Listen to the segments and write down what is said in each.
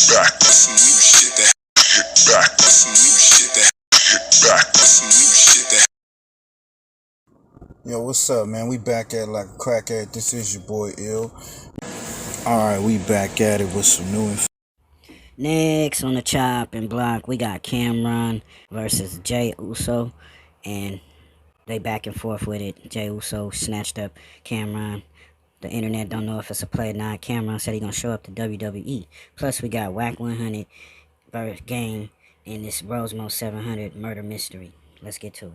back with some new shit that back with some new shit that back with some new shit that. Yo, what's up, man? We back at like a crackhead. This is your boy Ill. Alright, we back at it with some new info. Next on the chopping block, we got Cameron versus Jey Uso, and they back and forth with it. Jey Uso snatched up Cameron. The internet don't know if it's a play or not. Cameron said he gonna show up to WWE. Plus, we got Wacc 100 versus game in this ROSEMO700 murder mystery. Let's get to it.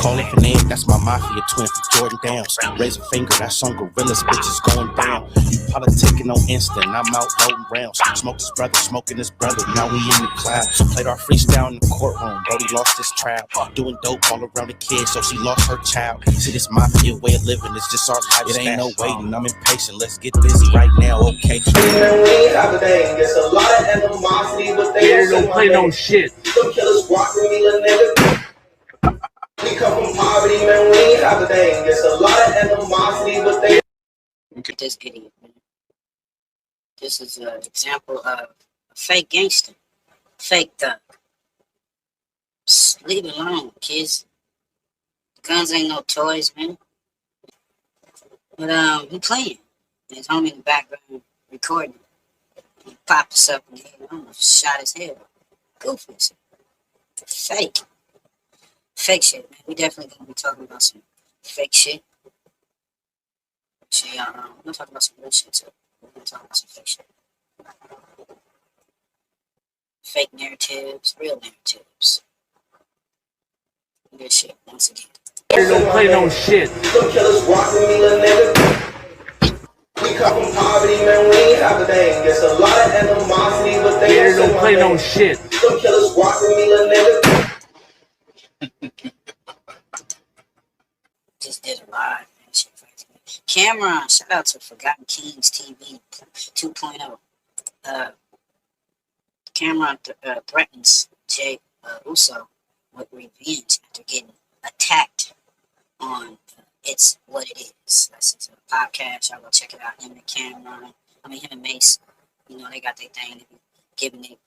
Call it an egg, that's my mafia twin from Jordan Downs. Raise a finger, that's on gorillas, bitches going down. You politicking on instant, I'm out loading rounds. Smoked his brother, smoking his brother, now we in the cloud. Played our freestyle in the courtroom, Brody lost his trial. Doing dope all around the kid, so she lost her child. See, this mafia way of living, it's just our lifestyle. It ain't no waiting, I'm impatient, let's get busy right now, okay? There's a lot of animosity, but they don't play no shit. Some killers walking me, a nigga. We come from poverty, man, we ain't have a thing. There's a lot of animosity, but they... Look at this idiot, man. This is an example of a fake gangster. Fake thug. Just leave it alone, kids. Guns ain't no toys, man. But, he playing. His homie in the background recording. He popped us up and he almost shot his head. Goofy. Fake. Fake shit, man. We definitely gonna be talking about some fake shit. We're gonna talk about some real shit too. We're gonna talk about some fake shit. Fake narratives, real narratives. Good shit, once again. They don't play no shit. Some killers walking me, a nigga. We come from poverty, man, we ain't have a thing. There's a lot of animosity, but they don't play no shit. Some killers walking me, a nigga. Just did a live, man. Shit, Cameron, shout out to Forgotten Kings TV 2.0. Cameron threatens Jey Uso with revenge after getting attacked on It's What It Is. That's a podcast. Y'all go check it out. Him and Cameron, him and Mace, they got their thing. They be giving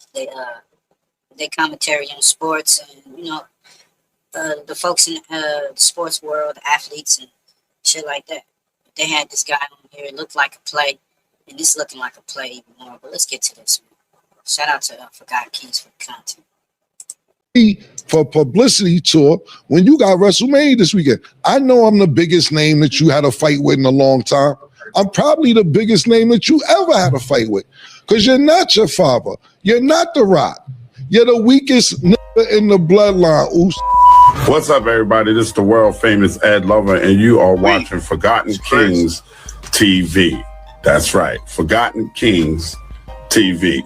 they commentary on sports and, the folks in the sports world, the athletes and shit like that. They had this guy on here. It looked like a play, and this looking like a play even more. But let's get to this, man. Shout out to Forgotten Kings for the content. For publicity tour when you got WrestleMania this weekend. I know I'm the biggest name that you had a fight with in a long time. I'm probably the biggest name that you ever had a fight with, because you're not your father. You're not The Rock. You're the weakest nigga in the bloodline. Uso. What's up, everybody? This is the world famous Ed Lover, and you are watching Forgotten Kings TV. That's right, Forgotten Kings TV.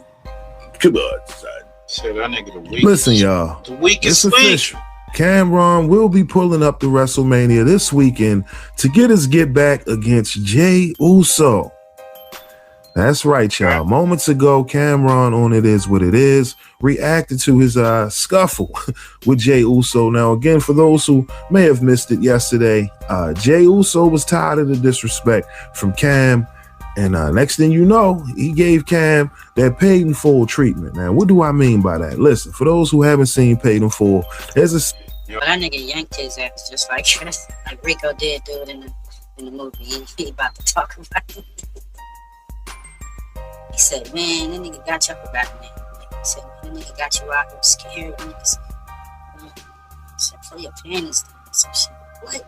Come on, son. Shit, that nigga the weakest. Listen, y'all. The weakest it's official. Cameron will be pulling up to WrestleMania this weekend to get his get back against Jey Uso. That's right, y'all. Moments ago, Cameron on It Is What It Is reacted to his scuffle with Jey Uso. Now, again, for those who may have missed it yesterday, Jey Uso was tired of the disrespect from Cam. And next thing you know, he gave Cam that paid in full treatment. Now, what do I mean by that? Listen, for those who haven't seen Paid in Full, there's a... But that nigga yanked his ass just like Rico did do it in the movie. He about to talk about it. He said, man, that nigga got you up about it. He said, man, that nigga got you out here scared. Niggas. He said, pull your panties down or some shit. What?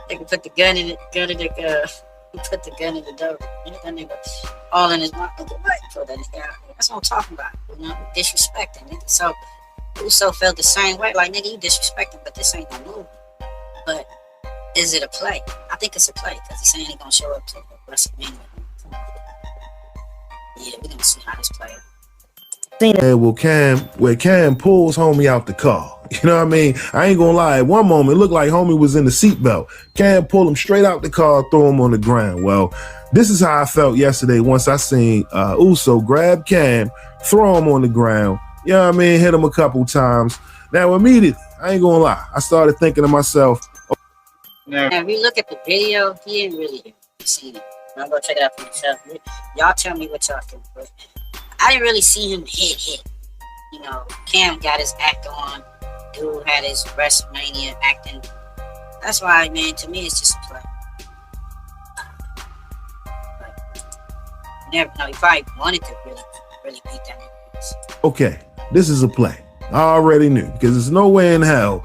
They can put the gun in it, he put the gun in the door. That nigga all in his mouth. Nigga, what? Throw that nigga out. That's what I'm talking about. Disrespecting, nigga. So Uso felt the same way. Like, nigga, you disrespecting, but this ain't no movie. But is it a play? I think it's a play, because he's saying he's gonna show up to WrestleMania. Yeah, we're gonna see how this plays. Where Cam pulls homie out the car. You know what I mean? I ain't gonna lie. At one moment, it looked like homie was in the seatbelt. Cam pulled him straight out the car, throw him on the ground. Well, this is how I felt yesterday once I seen Uso grab Cam, throw him on the ground. You know what I mean? Hit him a couple times. Now, immediately, I ain't gonna lie, I started thinking to myself, Now, if you look at the video, he ain't really seen it. I'm gonna check it out for myself. Y'all tell me what y'all think. But I didn't really see him hit. You know, Cam got his act on. Dude had his WrestleMania acting. That's why, man, to me, it's just a play. You never know. He probably wanted to really beat that nigga. Okay, this is a play. I already knew, because there's no way in hell,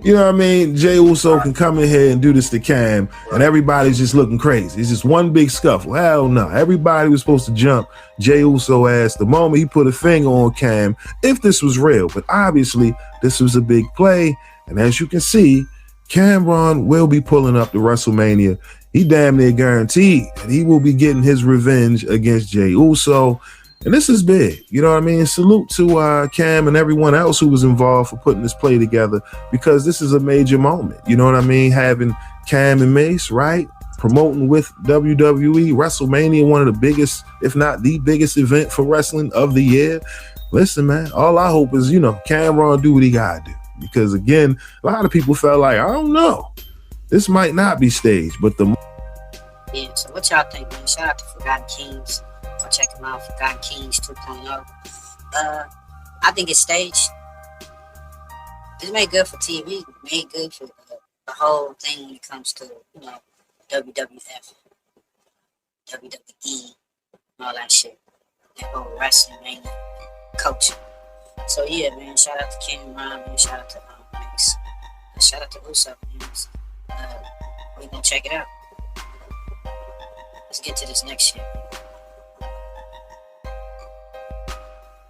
you know what I mean, Jey Uso can come in here and do this to Cam and everybody's just looking crazy. It's just one big scuffle. Hell no. Everybody was supposed to jump Jey Uso ass the moment he put a finger on Cam, if this was real. But obviously, this was a big play. And as you can see, Cameron will be pulling up to WrestleMania. He damn near guaranteed that he will be getting his revenge against Jey Uso. And this is big, you know what I mean? Salute to Cam and everyone else who was involved for putting this play together, because this is a major moment, you know what I mean? Having Cam and Mace, right? Promoting with WWE, WrestleMania, one of the biggest, if not the biggest event for wrestling of the year. Listen, man, all I hope is, you know, Cameron do what he gotta do. Because again, a lot of people felt like, I don't know, this might not be staged, but yeah, so what y'all think, man? Shout out to Forgotten Kings. Go check them out, Forgotten Kings 2.0. I think it's staged. It's made good for TV. Made good for the whole thing when it comes to, you know, WWF, WWE, and all that shit. That whole wrestling, man, coaching. So yeah, man, shout out to Cameron, man. Shout out to Mace. Shout out to Uso, man. We're gonna check it out. Let's get to this next shit.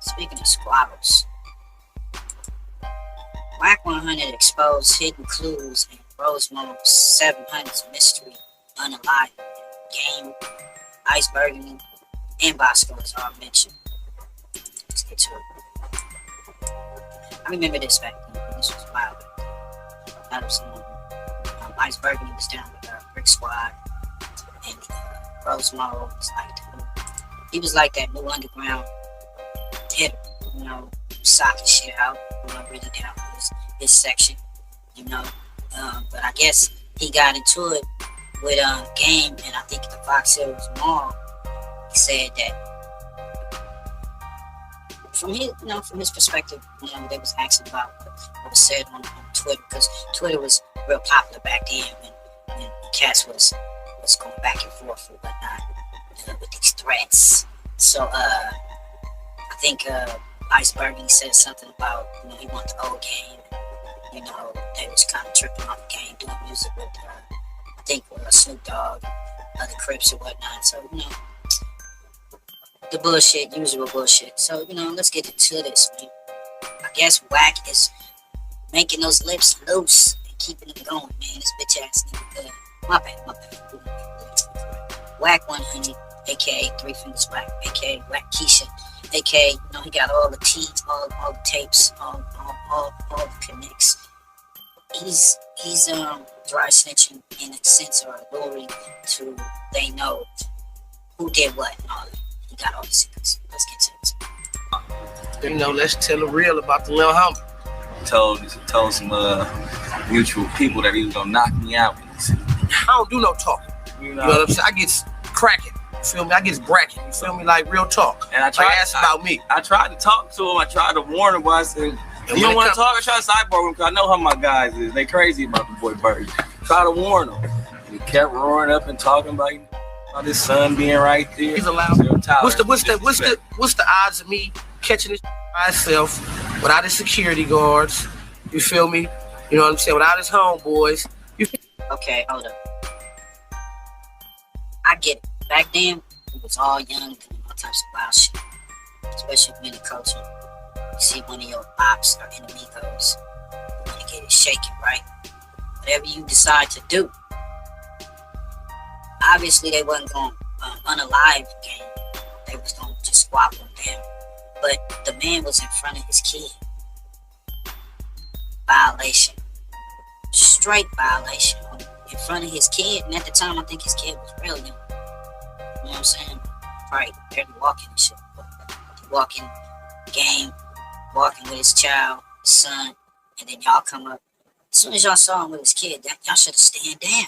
Speaking of squabbles, Wacc 100 exposed hidden clues in ROSEMO700's mystery unalive game. Iceberg and Bosco is all mentioned. Let's get to it. I remember this back then. This was wild. That was Iceberg was down with Brick Squad, and ROSEMO was he was like that new underground hitter, you know, socking shit out, you know, really down with his section, you know. But I guess he got into it with Game, and I think the Fox Hills Mall. He said that from his perspective, you know, they was asking about what was said on Twitter, because Twitter was real popular back then when cats was going back and forth and whatnot with these threats. So I think Iceberg said something about, you know, he wanted the old Game. You know, they was kind of tripping off the Game, doing music with I think Snoop Dogg, other Crips and whatnot. So, you know, the bullshit, usual bullshit. So, you know, let's get into this, man. I guess Wacc is making those lips loose and keeping them going, man. This bitch ass nigga. My bad. Wacc 100, aka Three Fingers Wacc, aka Wacc Keisha, aka, you know, he got all the teeth, all the tapes, all the connects. He's dry snitching in a sense, or luring to they know who did what and all that. He got all the secrets. Let's get to it. You know, let's tell the real about the little homie. Told some mutual people that he was gonna knock me out. I don't do no talking. You know what I'm saying? I get cracking. You feel me? I get bracking. You feel me? Like real talk. And I tried. Ask about me. I tried to talk to him. I tried to warn him, but I said, "You don't want to talk." I try to sidebar him because I know how my guys is. They crazy about the boy Bird. Try to warn him. He kept roaring up and talking about his son being right there. He's allowed. What's the odds of me catching this by myself without his security guards? You feel me? You know what I'm saying? Without his homeboys. Okay, hold up. I get it. Back then, we was all young and all types of wild shit. Especially in the culture. You see one of your ops or enemigos, you want to get it shaken, right? Whatever you decide to do. Obviously, they wasn't going to unalive Game. They was going to just squabble him down. But the man was in front of his kid. Violation. Straight violation. In front of his kid. And at the time, I think his kid was real young. You know what I'm saying? Right. Barely walking and shit. Walking Game. Walking with his child, his son. And then y'all come up soon as y'all saw him with his kid, y'all should have stand down.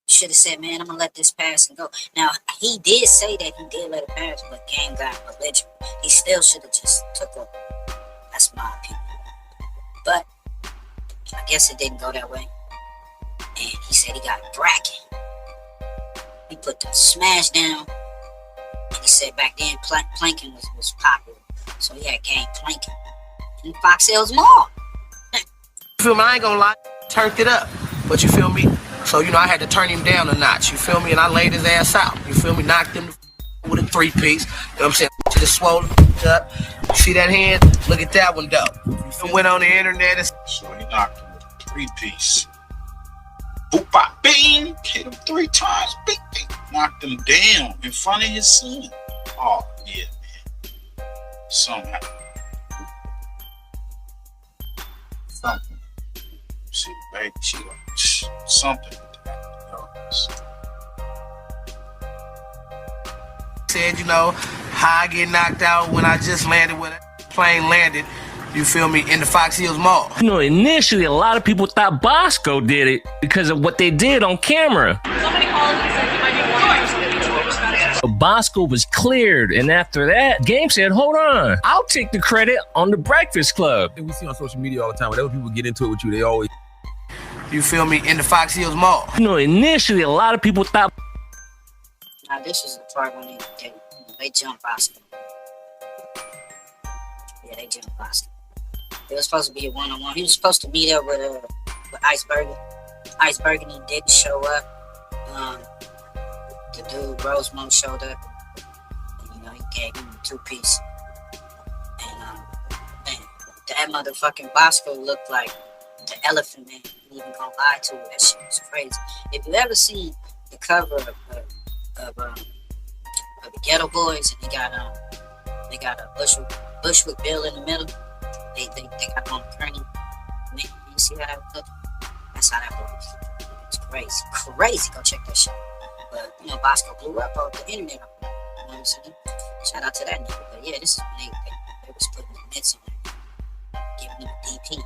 Should have said, man, I'm gonna let this pass and go. Now, he did say that he did let it pass, but game got belligerent. He still should have just took over. That's my opinion. But I guess it didn't go that way. And he said he got a bracket. He put the smash down. And he said back then planking was popular. So he had game planking in Fox Hills Mall. You feel me? I ain't gonna lie, turned it up. But you feel me? So, you know, I had to turn him down a notch. You feel me? And I laid his ass out. You feel me? Knocked him with a 3-piece. You know what I'm saying? Just swollen up. See that hand? Look at that one, though. You went on the internet and... So he knocked him with a 3-piece. Boop, bop, bing. Hit him 3 times. Bing, bing. Knocked him down in front of his son. Oh, yeah, man. Somehow. Something. See, baby, she like something with that. Said, you know, how I get knocked out when I just landed when a plane landed, you feel me, in the Fox Hills Mall. You know, initially a lot of people thought Bosco did it because of what they did on camera. Somebody called and said you might be But Bosco was cleared, and after that, Game said, hold on, I'll take the credit on the Breakfast Club. We see on social media all the time, whenever people get into it with you, they always... You feel me, in the Fox Hills Mall. You know, initially a lot of people thought... Now this is the part when they jump Bosco. Yeah, they jump Bosco. It was supposed to be a one-on-one. He was supposed to meet up with Iceberg. Iceberg, and he didn't show up. The dude ROSEMO showed up. And, you know, he gave him a 2-piece. And man, that motherfucking Bosco looked like the Elephant Man. I'm even gonna lie to you, that shit was crazy. If you ever seen the cover of the Ghetto Boys, and they got a Bushwick Bill in the middle. They got on the kearney. Man, you see how that look? That's how that looks. It's crazy. Go check that shit. But you know, Bosco blew up on the internet. You know what I'm saying? Shout out to that nigga. But yeah, this is when they was putting the mitts on it, giving him a DP.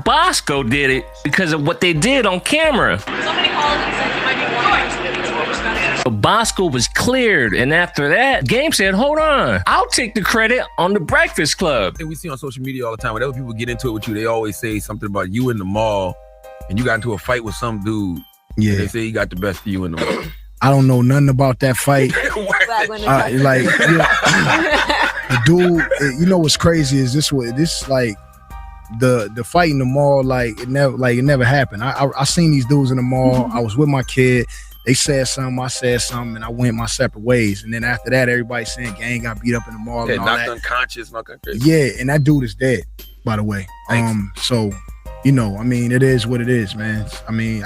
Bosco did it because of what they did on camera. Somebody called and said you might be But Bosco was cleared, and after that, Game said, hold on, I'll take the credit on the Breakfast Club. We see on social media all the time, whenever people get into it with you, they always say something about you in the mall, and you got into a fight with some dude. Yeah. They say he got the best of you in the mall. I don't know nothing about that fight. The dude, you know what's crazy is this like the fight in the mall, like it never happened. I seen these dudes in the mall. I was with my kid. They said something, I said something, and I went my separate ways. And then after that, everybody saying Gang got beat up in the mall. Yeah, and all knocked that. unconscious, knocked crazy. Yeah, and that dude is dead, by the way. So, you know, I mean, it is what it is, man. I mean,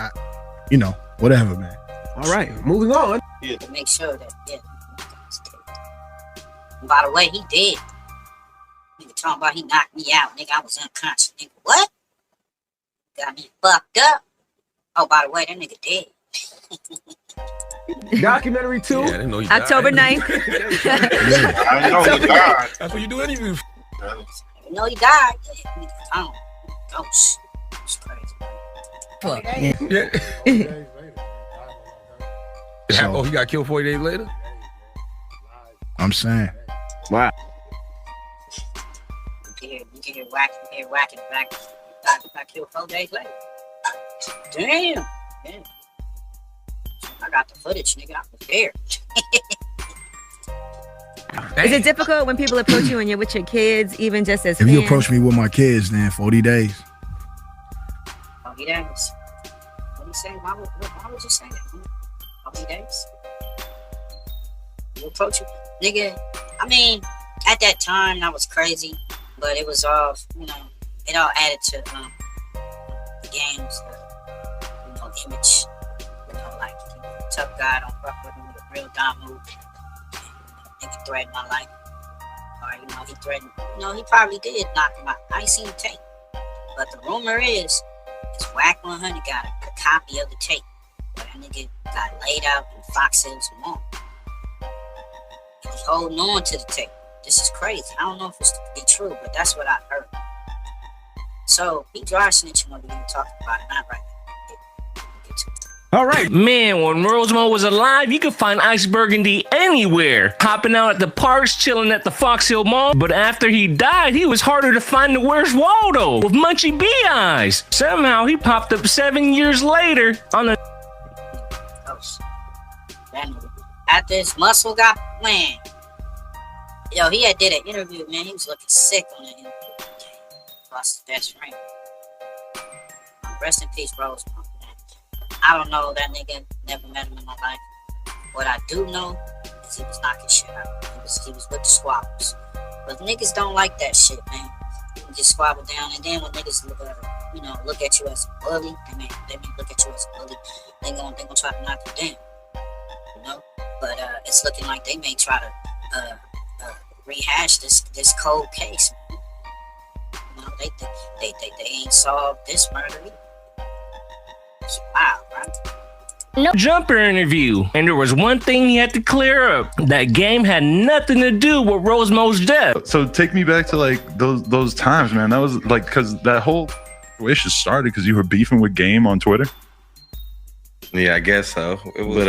you know, whatever, man. All right, moving on. Yeah. To make sure that, yeah. And by the way, he did. Nigga talking about he knocked me out. Nigga, I was unconscious. Nigga, what? Got me fucked up. Oh, by the way, that nigga dead. Documentary 2. Yeah, I didn't know he died. October 9th. I know he died. That's what you do interviews. I know he died. Yeah, oh, ghost. It's crazy. Yeah. Oh, he got killed 40 days later? I'm saying. Wow. You can hear Wacc in the back. I killed 4 days later. Damn. Damn. I got the footage, nigga. I was there. Is it difficult when people approach you and you're with your kids, even just as If fans? you approach me with my kids, then 40 days. 40 days. What do you say? Why would you say that? 40 days? You approach you? Nigga, I mean, at that time, that was crazy, but it was all, you know, it all added to the game's, you know, image. You know, like, tough guy, don't fuck with him with a real dumb move. Nigga threatened my life. Or, you know, he threatened, you know, he probably did knock him out. I ain't seen the tape. But the rumor is Wacc 100 got a copy of the tape. But that nigga got laid out in Fox Hills Mall. He was holding on to the tape. This is crazy. I don't know if it's to be true, but that's what I heard. So he dry snitching when we talking about it, not right now. Get to it. All right, man, when Rosemo was alive, you could find Ice Burgundy anywhere. Hopping out at the parks, chilling at the Fox Hill Mall. But after he died, he was harder to find than Where's Waldo with Munchie B Eyes. Somehow he popped up 7 years later on a... After his muscle got, man. Yo, he had did an interview, man. He was looking sick on that interview. Lost his best friend. Rest in peace, Rosemo. I don't know that nigga, never met him in my life. What I do know is he was knocking shit out. He was with the squabbles. But niggas don't like that shit, man. You can just squabble down, and then when niggas look at you as a bully, they may look at you as a bully. They gonna try to knock you down, you know. But it's looking like they may try to rehash this cold case. Man. You know, they ain't solved this murder either. It's wild, right? No Jumper interview, and there was one thing he had to clear up. That game had nothing to do with Rosemo's death. So take me back to like those times, man. That was like, because that whole situation started because you were beefing with Game on Twitter. Yeah, I guess so. But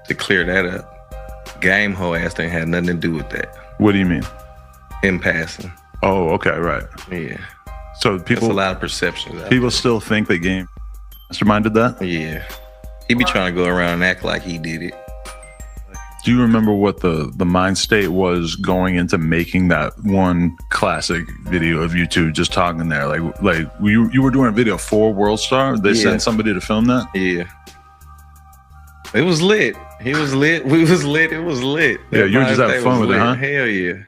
to clear that up, Game whole ass thing had nothing to do with that. What do you mean? Him passing. Oh, okay, right. Yeah. So people, that's a lot of perceptions. People still think that Game masterminded that. Yeah. He be trying to go around and act like he did it. Do you remember what the mind state was going into making that one classic video of you two just talking there? Like you were doing a video for World Star. They sent somebody to film that. Yeah. It was lit. He was lit. We was lit. It was lit. Yeah, you were just having fun with it, huh? Hell yeah.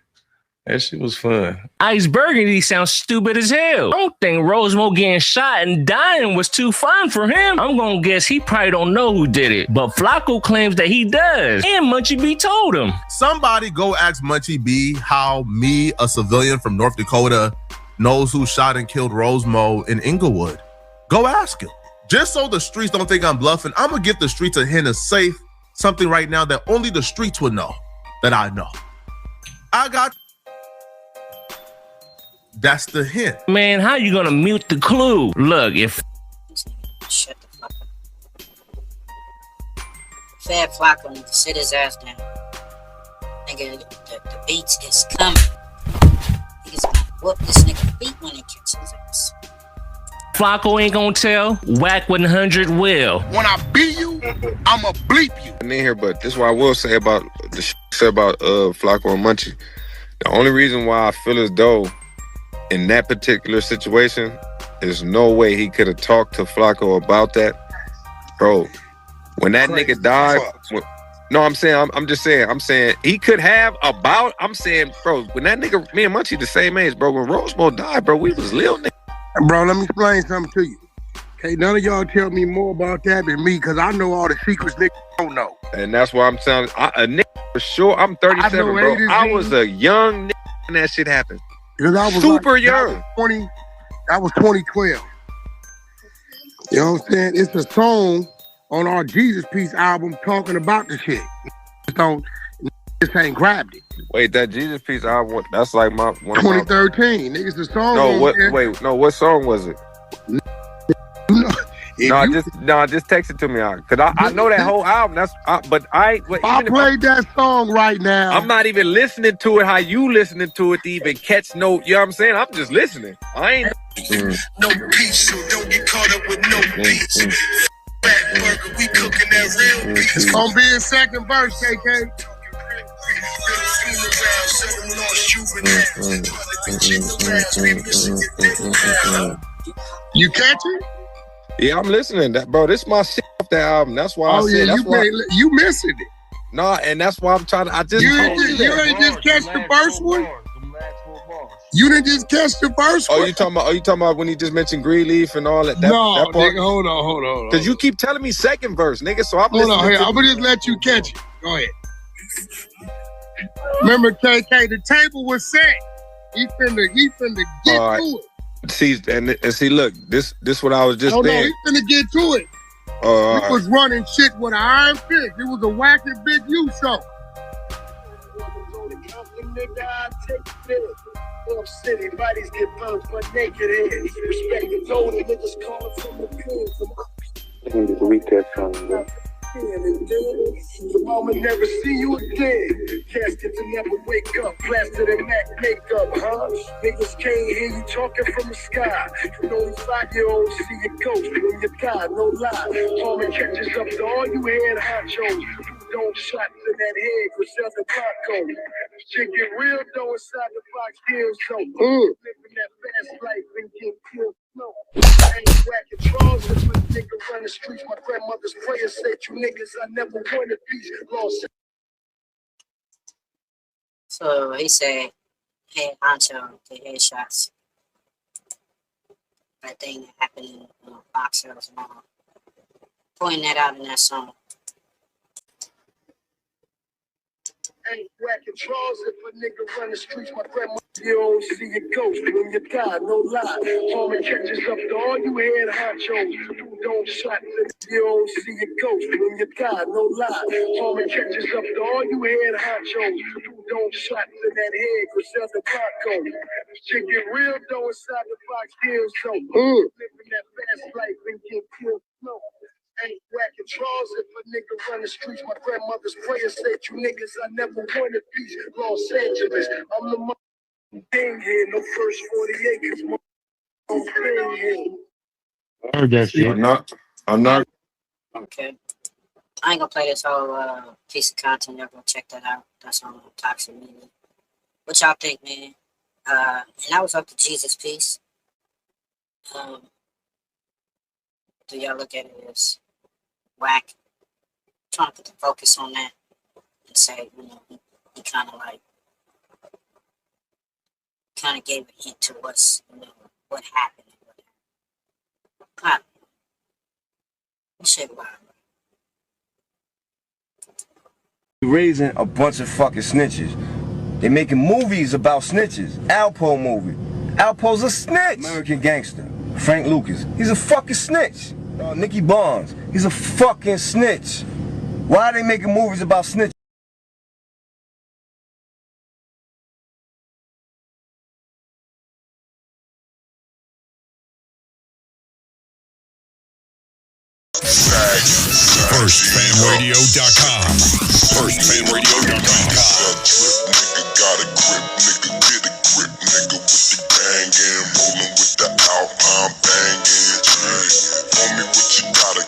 That shit was fun. Ice Burgundy sounds stupid as hell. I don't think Rosemo getting shot and dying was too fun for him. I'm gonna guess he probably don't know who did it. But Flakko claims that he does. And Munchie B told him. Somebody go ask Munchie B how me, a civilian from North Dakota, knows who shot and killed Rosemo in Inglewood. Go ask him. Just so the streets don't think I'm bluffing, I'm gonna give the streets a hint of safe, something right now that only the streets would know, that I know. I got... That's the hint. Man, how you gonna mute the clue? Look, if... Shut the fuck up. Fat Flakko needs to sit his ass down. Nigga, the beats is coming. Niggas gonna whoop this nigga beat when he catches his ass. Flakko ain't gonna tell, Wacc 100 will. When I beat you, I'ma bleep you. In here, but this is what I will say about the shit said about Flakko and Munchie. The only reason why I feel as though in that particular situation, there's no way he could have talked to Flakko about that. Bro, when that nigga died, I'm saying he could have about, I'm saying, bro, when that nigga, me and Munchie the same age, bro, when Rosemo died, bro, we was little nigga. Bro, let me explain something to you. Okay, none of y'all tell me more about that than me, because I know all the secrets niggas don't know. And that's why I'm telling a nigga for sure. I'm 37, bro. I was a young nigga when that shit happened. Because I was super young. That was 2012. You know what I'm saying? It's a song on our Jesus Peace album talking about the shit. Just ain't grabbed it. Wait, that Jesus Peace album, that's like one 2013. Niggas, the song. What song was it? Just text it to me, cause I know that whole album. I played that song right now. I'm not even listening to it how you listening to it to even catch no. You know what I'm saying? I'm just listening. I ain't no peace, so don't get caught up with no beats. Fat burger, we cooking that real beats. It's gonna be in second verse, KK. You catch it? Yeah, I'm listening. Bro, this is my shit off that album. That's why I said you missing it. Nah, and that's why I'm trying to. You ain't just catch the first one. You didn't just catch the first one. You talking about when he just mentioned Greenleaf and all that? No, that part? Nigga, hold on. Because you keep telling me second verse, nigga. So I'm hold on. Here, I'm gonna just let you catch it. Go ahead. Remember, KK, the table was set. He finna get to it. See, look, this what I was just saying. No, he finna get to it. He was running shit with an iron fist. It was a wacky Big Uso. Off city, bodies get burned for naked heads. Respect the gold, and niggas calling from the field. From this weekend song, bro. The moment never see you again. Casket to never wake up. Plastered in Mac makeup, huh? Niggas can't hear you talking from the sky. You know these 5-year-olds see your ghost when you die, no lie. Palmer catches up to all you head honchos. Don't shots in that head, Griselda Flakko. Shit get real though inside the box deal, so living that fast life and get killed slow. I ain't whacking draws if a nigga run the streets. My grandmother's prayer said, you niggas, I never wanted peace. Lost. So he said, hey, honcho, the headshots. That thing that happened in Box Hills Mall. Pointing that out in that song. Ain't whacking draws if a nigga run the streets. My grandma, you don't see your ghost when you die, no lie. Palmer catches up to all you head honchos. Don't shot you don't see your ghost when you die, no lie. Palmer catches up to all you head honchos. Don't shot in that head, Griselda Flakko. Shit get real though inside the box deal, so living that fast life and get killed slow. Ain't whacking draws if a nigga run the streets. My grandmother's prayer said, you niggas, I never wanted peace. Los Angeles, I'm the mother thing here. No first 40 acres, mother thing here. I heard that shit. I'm not. Okay. I ain't gonna play this whole piece of content. Y'all go check that out. That's on Toxic Media. What y'all think, man? And that was up to Jesus Peace. Do y'all look at it as Whack? Trying to put the focus on that and say, you know, he kind of like, kind of gave a hint to what's, you know, what happened. God, this shit wild. Raising a bunch of fucking snitches. They making movies about snitches. Alpo movie. Alpo's a snitch. American Gangster. Frank Lucas. He's a fucking snitch. Nicky Barnes. He's a fucking snitch. Why are they making movies about snitches? FirstFamRadio.com. FirstFamRadio.com. Nigga got a grip, nigga get a grip, nigga with the gang and rolling with the Alpine banging. On me what you gotta